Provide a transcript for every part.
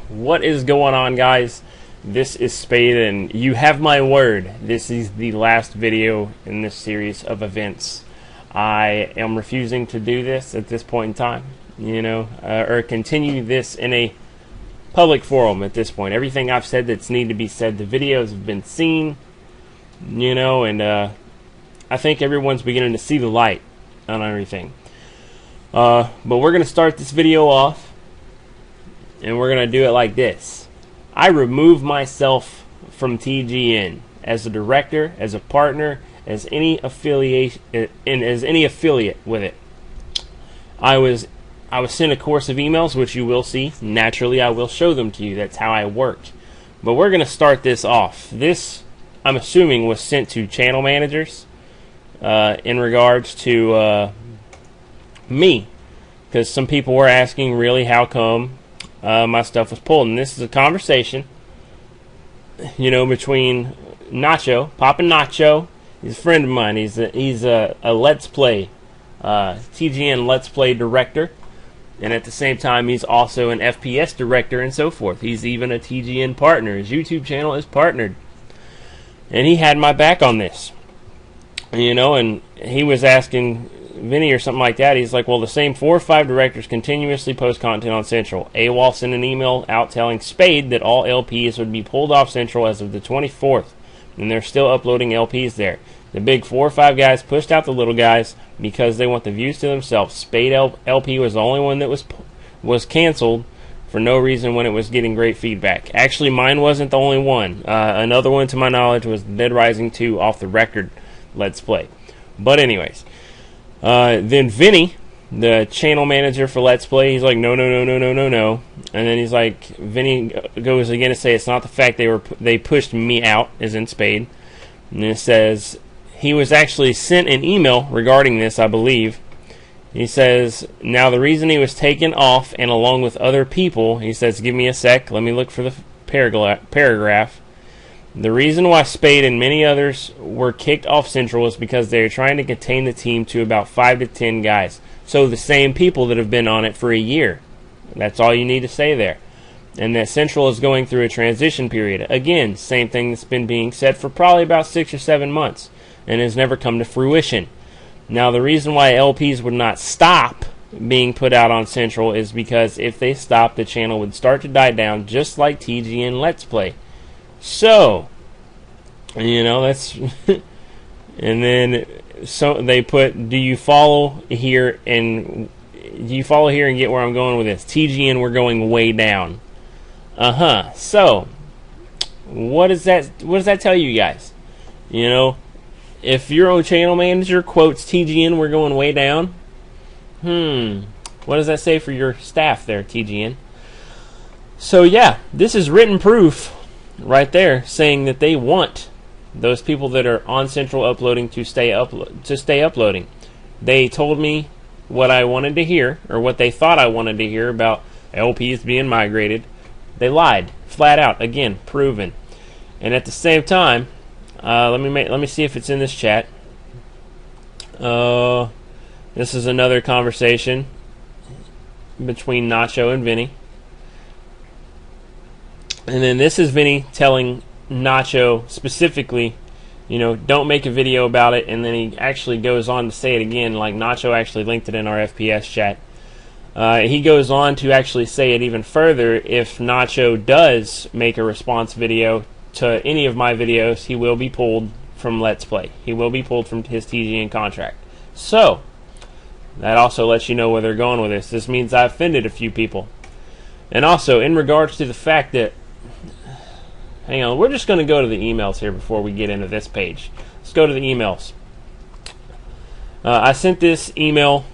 What is going on, guys? This is Spade, and you have my word. This is the last video in this series of events. I am refusing to do this at this point in time, or continue this in a public forum at this point. Everything I've said that's needed to be said, the videos have been seen, and I think everyone's beginning to see the light on everything. But we're going to start this video off, and we're going to do it like this. I remove myself from TGN as a director, as a partner, as any affiliation, and as any affiliate with it. I was sent a course of emails, which you will see. Naturally, I will show them to you. That's how I work. But we're going to start this off. This, I'm assuming, was sent to channel managers in regards to me, because some people were asking, really, how come my stuff was pulled? And this is a conversation, between Nacho, Papa Nacho. He's a friend of mine. He's a Let's Play, TGN Let's Play director, and at the same time, he's also an FPS director and so forth. He's even a TGN partner. His YouTube channel is partnered, and he had my back on this, and he was asking Vinny or something like that. He's like, well, the same 4 or 5 directors continuously post content on Central. AWOL sent an email out telling Spade that all LPs would be pulled off Central as of the 24th, and they're still uploading LPs there. The big 4 or 5 guys pushed out the little guys because they want the views to themselves. Spade LP was the only one that was canceled for no reason when it was getting great feedback. Actually, mine wasn't the only one. Another one, to my knowledge, was Dead Rising 2 off the record Let's Play. But anyways, then Vinny, the channel manager for Let's Play, he's like, no. And then he's like, Vinny goes again to say it's not the fact they pushed me out, as in Spade. And it says he was actually sent an email regarding this, I believe. He says, now the reason he was taken off, and along with other people, he says, give me a sec, let me look for the paragraph. The reason why Spade and many others were kicked off Central is because they are trying to contain the team to about 5 to 10 guys. So the same people that have been on it for a year. That's all you need to say there. And that Central is going through a transition period. Again, same thing that's been being said for probably about 6 or 7 months and has never come to fruition. Now, the reason why LPs would not stop being put out on Central is because if they stop, the channel would start to die down, just like TGN Let's Play. So, that's and then so they put, do you follow here and get where I'm going with this? TGN, we're going way down. So what does that tell you guys? If your own channel manager quotes TGN, we're going way down. What does that say for your staff there, TGN? So yeah, this is written proof right there, saying that they want those people that are on Central uploading to stay uploading. They told me what I wanted to hear, or what they thought I wanted to hear about LPs being migrated. They lied, flat out. Again, proven. And at the same time, let me see if it's in this chat. This is another conversation between Nacho and Vinny. And then this is Vinny telling Nacho specifically, don't make a video about it. And then he actually goes on to say it again, like Nacho actually linked it in our FPS chat. He goes on to actually say it even further. If Nacho does make a response video to any of my videos, he will be pulled from Let's Play. He will be pulled from his TGN contract. So, that also lets you know where they're going with this. This means I offended a few people. And also, in regards to the fact that, hang on, we're just going to go to the emails here before we get into this page. Let's go to the emails. I sent this email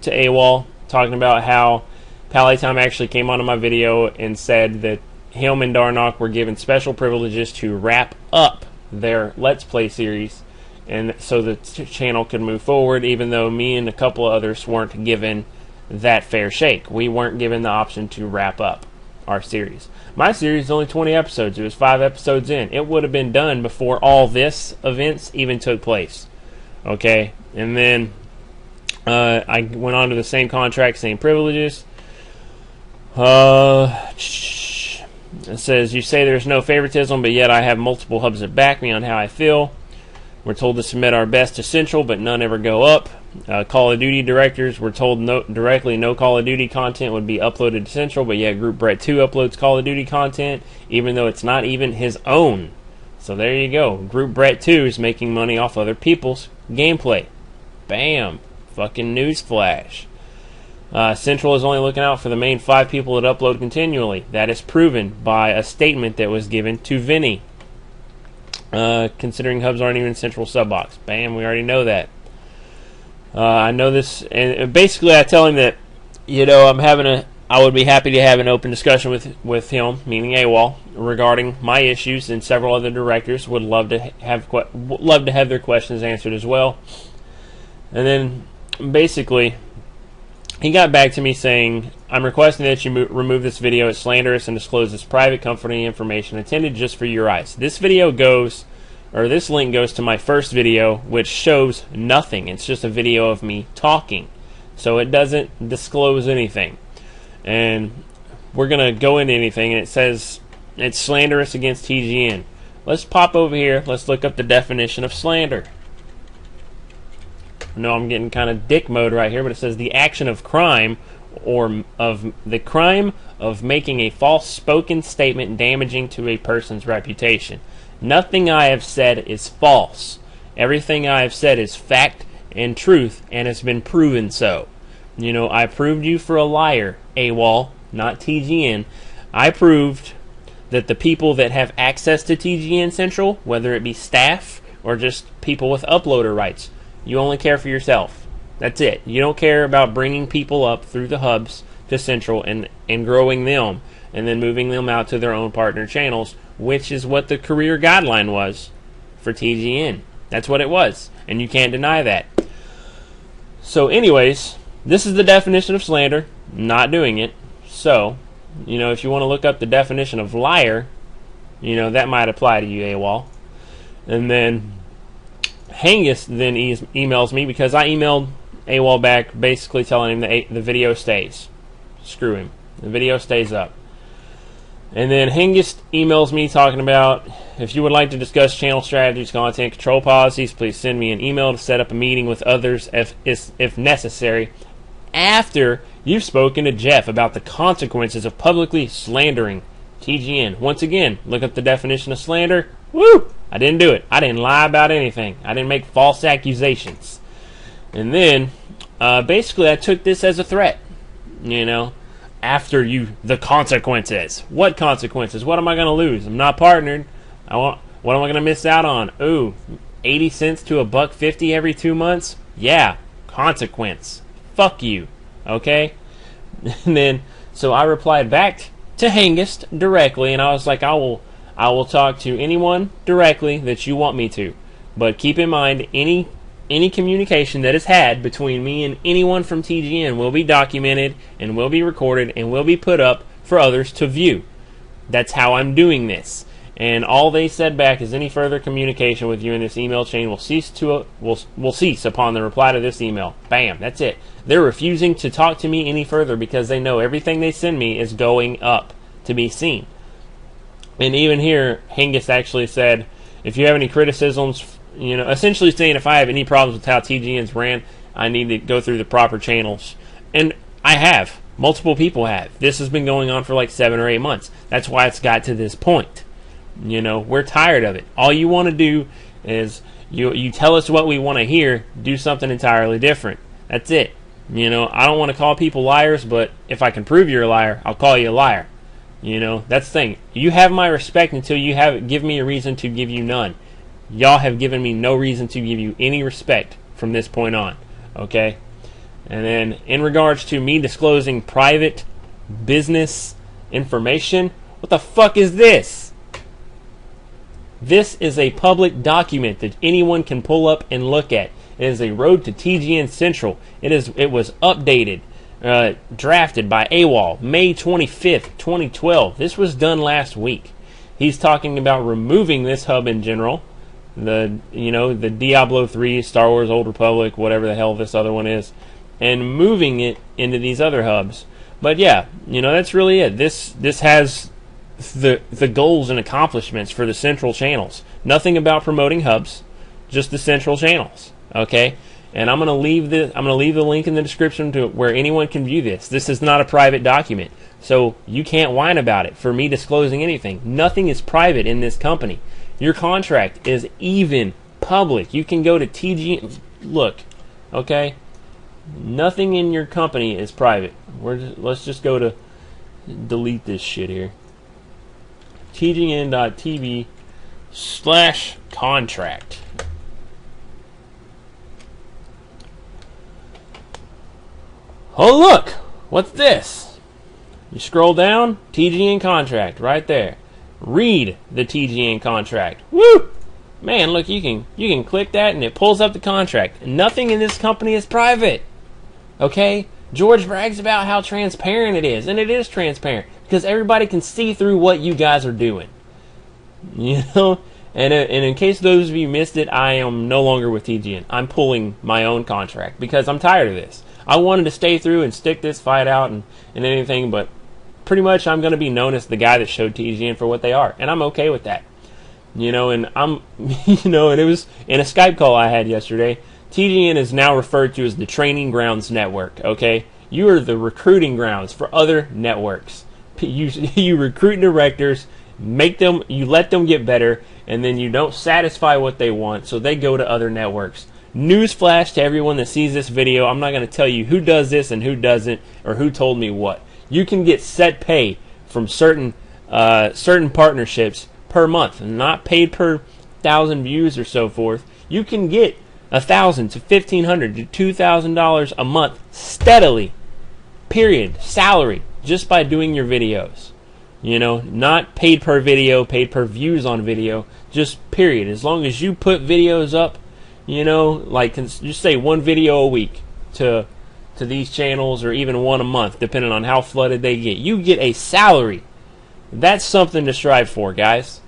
to AWOL talking about how Pallytime actually came onto my video and said that him and Darnock were given special privileges to wrap up their Let's Play series, and so the channel could move forward, even though me and a couple of others weren't given that fair shake. We weren't given the option to wrap up our series. My series is only 20 episodes. It was 5 episodes in. It would have been done before all this events even took place. Okay? And then I went on to the same contract, same privileges. It says, you say there's no favoritism, but yet I have multiple hubs that back me on how I feel. We're told to submit our best to Central, but none ever go up. Call of Duty directors were told directly no Call of Duty content would be uploaded to Central, but yet Group Brett 2 uploads Call of Duty content, even though it's not even his own. So there you go. Group Brett 2 is making money off other people's gameplay. Bam. Fucking newsflash. Central is only looking out for the main 5 people that upload continually. That is proven by a statement that was given to Vinny. Considering hubs aren't even Central Subbox. Bam, we already know that. I know this, and basically I tell him that, I would be happy to have an open discussion with him, meaning AWOL, regarding my issues, and several other directors would love to have their questions answered as well. And then basically he got back to me saying, I'm requesting that you remove this video. It's slanderous and discloses private, comforting information intended just for your eyes. This link goes to my first video, which shows nothing. It's just a video of me talking. So it doesn't disclose anything. And we're going to go into anything, and it says it's slanderous against TGN. Let's pop over here. Let's look up the definition of slander. I know I'm getting kind of dick mode right here, but it says the action of crime, or of the crime of making a false spoken statement damaging to a person's reputation. Nothing I have said is false. Everything I have said is fact and truth, and it's been proven so. I proved you for a liar, AWOL, not TGN. I proved that the people that have access to TGN Central, whether it be staff or just people with uploader rights, you only care for yourself. That's it. You don't care about bringing people up through the hubs to Central and growing them and then moving them out to their own partner channels, which is what the career guideline was for TGN. That's what it was, and you can't deny that. So anyways, this is the definition of slander. Not doing it. So, if you want to look up the definition of liar, that might apply to you, AWOL. And then Hangus then emails me, because I emailed AWOL back basically telling him that the video stays. Screw him. The video stays up. And then Hengist emails me talking about, if you would like to discuss channel strategies, content control policies, please send me an email to set up a meeting with others if necessary, after you've spoken to Jeff about the consequences of publicly slandering TGN. Once again, look up the definition of slander. Woo! I didn't do it. I didn't lie about anything. I didn't make false accusations. And then, basically, I took this as a threat. After the consequences. What consequences? What am I going to lose? I'm not partnered. What am I going to miss out on? Ooh, 80 cents to $1.50 every 2 months? Yeah, consequence. Fuck you. Okay? And then, so I replied back to Hengist directly, and I was like, I will talk to anyone directly that you want me to. But keep in mind, any communication that is had between me and anyone from TGN will be documented and will be recorded and will be put up for others to view. That's how I'm doing this. And all they said back is any further communication with you in this email chain will cease upon the reply to this email. Bam, that's it. They're refusing to talk to me any further because they know everything they send me is going up to be seen. And even here, Hengist actually said, if you have any criticisms, essentially saying if I have any problems with how TGN's ran, I need to go through the proper channels. And I have. Multiple people have. This has been going on for like 7 or 8 months. That's why it's got to this point. We're tired of it. All you want to do is you tell us what we want to hear, do something entirely different. That's it. I don't want to call people liars, but if I can prove you're a liar, I'll call you a liar. That's the thing. You have my respect until you give me a reason to give you none. Y'all have given me no reason to give you any respect from this point on. Okay? And then, in regards to me disclosing private business information, what the fuck is this? This is a public document that anyone can pull up and look at. It is a road to TGN Central. It was updated, drafted by AWOL, May 25th, 2012. This was done last week. He's talking about removing this hub in general. The Diablo 3, Star Wars Old Republic, whatever the hell this other one is, and moving it into these other hubs. But yeah, that's really it. This has the goals and accomplishments for the central channels. Nothing about promoting hubs, just the central channels. Okay, and I'm gonna leave the link in the description to where anyone can view this. This is not a private document, so you can't whine about it for me disclosing anything. Nothing is private in this company. Your contract is even public. You can go to TGN. Look, okay. Nothing in your company is private. Let's just go to delete this shit here. TGN.TV/contract. Oh look! What's this? You scroll down, TGN contract right there. Read the TGN contract. Woo! Man, look, you can click that and it pulls up the contract. Nothing in this company is private. Okay? George brags about how transparent it is, and it is transparent because everybody can see through what you guys are doing. You know? And in case those of you missed it, I am no longer with TGN. I'm pulling my own contract because I'm tired of this. I wanted to stay through and stick this fight out and anything, but pretty much I'm going to be known as the guy that showed TGN for what they are, and I'm okay with that. You know, and and it was in a Skype call I had yesterday. TGN is now referred to as the Training Grounds Network, okay? You are the recruiting grounds for other networks. You recruit directors, you let them get better, and then you don't satisfy what they want, so they go to other networks. Newsflash to everyone that sees this video, I'm not going to tell you who does this and who doesn't, or who told me what. You can get set pay from certain partnerships per month, and not paid per 1,000 views or so forth. You can get $1,000 to $1,500 to $2,000 a month steadily, period, salary, just by doing your videos. You know, not paid per video, paid per views on video, just period. As long as you put videos up, you know, like just say one video a week to these channels, or even one a month, depending on how flooded they get. You get a salary. That's something to strive for, guys.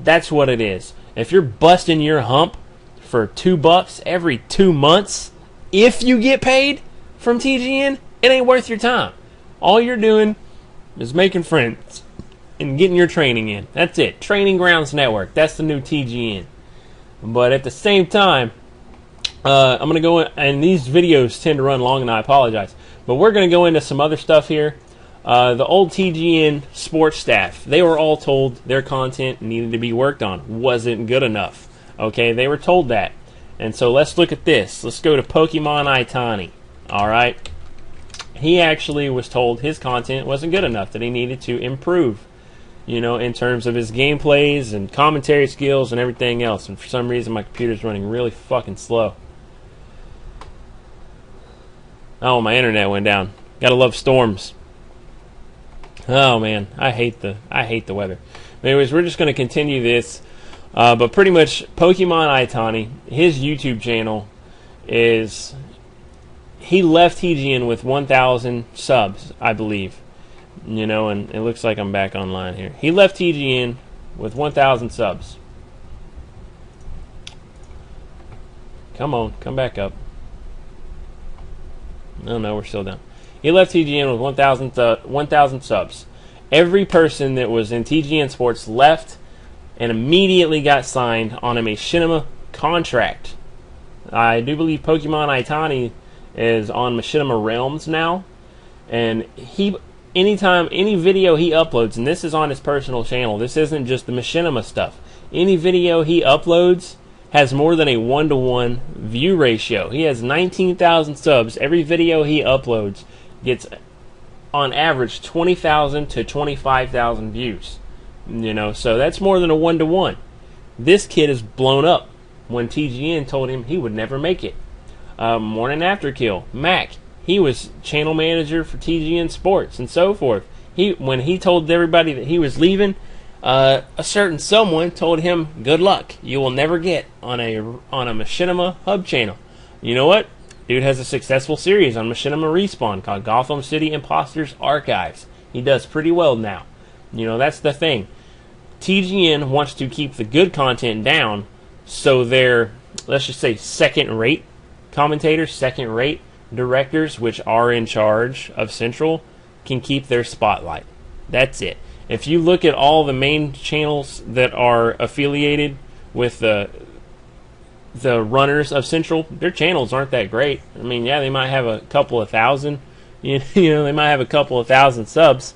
That's what it is. If you're busting your hump for $2 every 2 months, if you get paid from TGN, it ain't worth your time. All you're doing is making friends and getting your training in. That's it. Training Grounds Network. That's the new TGN. But at the same time, I'm going to go in, and these videos tend to run long, and I apologize. But we're going to go into some other stuff here. The old TGN sports staff, they were all told their content needed to be worked on. Wasn't good enough. Okay, they were told that. And so let's look at this. Let's go to Pokemon Itani. Alright. He actually was told his content wasn't good enough, that he needed to improve, you know, in terms of his gameplays and commentary skills and everything else. And for some reason my computer's running really fucking slow. Oh, my internet went down. Gotta love storms. Oh man, I hate the weather. But anyways, we're just gonna continue this. But pretty much Pokemon Itani, his YouTube channel is, he left TGN with 1,000 subs, I believe. You know, and it looks like I'm back online here. He left TGN with 1,000 subs. Come on, come back up. Oh no, we're still down. He left TGN with 1,000 subs. Every person that was in TGN Sports left and immediately got signed on a Machinima contract. I do believe Pokemon Itani is on Machinima Realms now, and anytime any video he uploads, and this is on his personal channel, this isn't just the Machinima stuff. Any video he uploads has more than a 1-to-1 view ratio. He has 19,000 subs. Every video he uploads gets, on average, 20,000 to 25,000 views. You know, so that's more than a 1-to-1. This kid is blown up when TGN told him he would never make it. Morning After Kill, Mac, he was channel manager for TGN Sports and so forth. When he told everybody that he was leaving, a certain someone told him, "Good luck. You will never get on a Machinima hub channel." You know what? Dude has a successful series on Machinima Respawn called Gotham City Imposters Archives. He does pretty well now. You know, that's the thing. TGN wants to keep the good content down, so their, let's just say, second-rate commentators, second-rate directors, which are in charge of Central, can keep their spotlight. That's it. If you look at all the main channels that are affiliated with the runners of Central, their channels aren't that great. I mean, yeah, they might have a couple of thousand, you know, they might have a couple of thousand subs,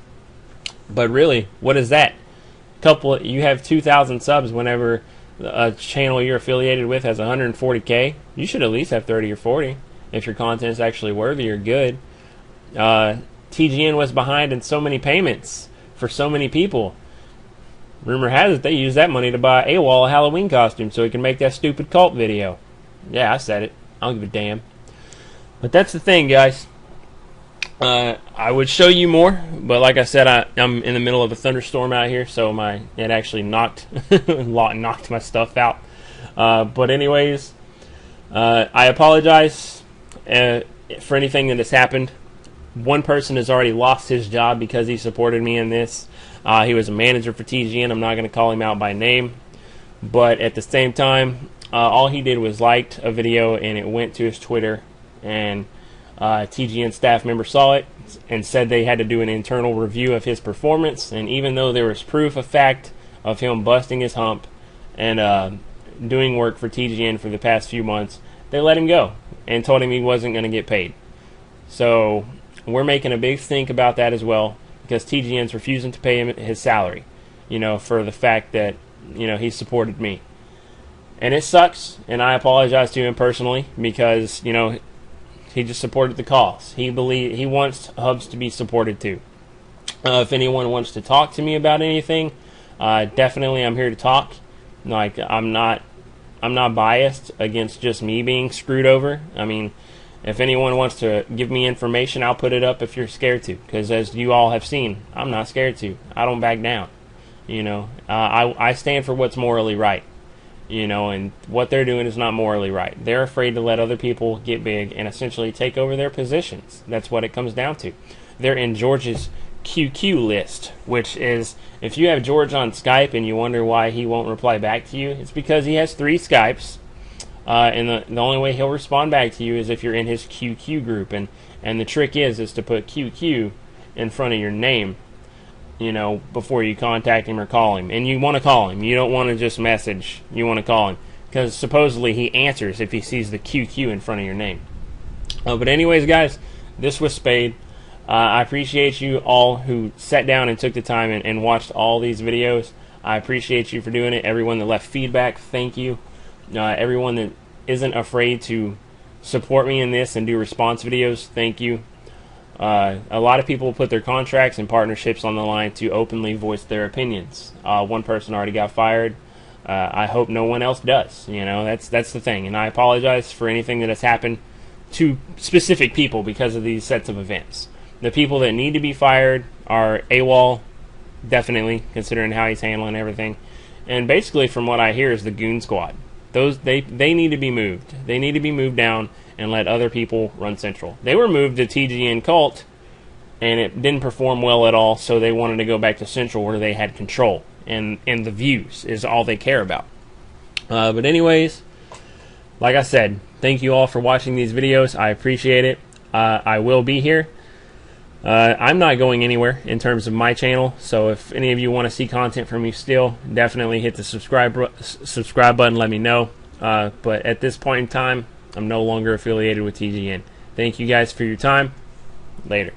but really, what is that? You have 2,000 subs whenever a channel you're affiliated with has 140K. You should at least have 30 or 40 if your content is actually worthy or good. TGN was behind in so many payments for so many people. Rumor has it they used that money to buy AWOL a Halloween costume so he can make that stupid cult video. Yeah, I said it. I don't give a damn. But that's the thing, guys. I would show you more, but like I said, I'm in the middle of a thunderstorm out here, so it actually knocked my stuff out. But anyways, I apologize for anything that has happened. One person has already lost his job because he supported me in this. He was a manager for TGN. I'm not going to call him out by name, but at the same time, all he did was liked a video and it went to his Twitter, and TGN staff member saw it and said they had to do an internal review of his performance. And even though there was proof of fact of him busting his hump and doing work for TGN for the past few months, they let him go and told him he wasn't going to get paid. So we're making a big stink about that as well, because TGN's refusing to pay him his salary, you know, for the fact that, you know, he supported me. And it sucks, and I apologize to him personally, because, you know, he just supported the cause. He wants hubs to be supported too. If anyone wants to talk to me about anything, definitely I'm here to talk. Like, I'm not biased against just me being screwed over. I mean, if anyone wants to give me information, I'll put it up if you're scared to. Because as you all have seen, I'm not scared to. I don't back down. You know, I stand for what's morally right. You know, and what they're doing is not morally right. They're afraid to let other people get big and essentially take over their positions. That's what it comes down to. They're in George's QQ list, which is, if you have George on Skype and you wonder why he won't reply back to you, it's because he has 3 Skypes. And the only way he'll respond back to you is if you're in his QQ group. And the trick is to put QQ in front of your name, you know, before you contact him or call him. And you want to call him. You don't want to just message. You want to call him. Because supposedly he answers if he sees the QQ in front of your name. But anyways, guys, this was Spade. I appreciate you all who sat down and took the time and watched all these videos. I appreciate you for doing it. Everyone that left feedback, thank you. Everyone that isn't afraid to support me in this and do response videos, thank you. A lot of people put their contracts and partnerships on the line to openly voice their opinions. One person already got fired. I hope no one else does. You know, that's the thing. And I apologize for anything that has happened to specific people because of these sets of events. The people that need to be fired are AWOL, definitely, considering how he's handling everything. And basically, from what I hear, is the Goon Squad. They need to be moved. They need to be moved down and let other people run Central. They were moved to TGN Cult, and it didn't perform well at all, so they wanted to go back to Central where they had control, and the views is all they care about. But anyways, like I said, thank you all for watching these videos. I appreciate it. I will be here. I'm not going anywhere in terms of my channel, so if any of you want to see content from me still, definitely hit the subscribe button, let me know. But at this point in time, I'm no longer affiliated with TGN. Thank you guys for your time. Later.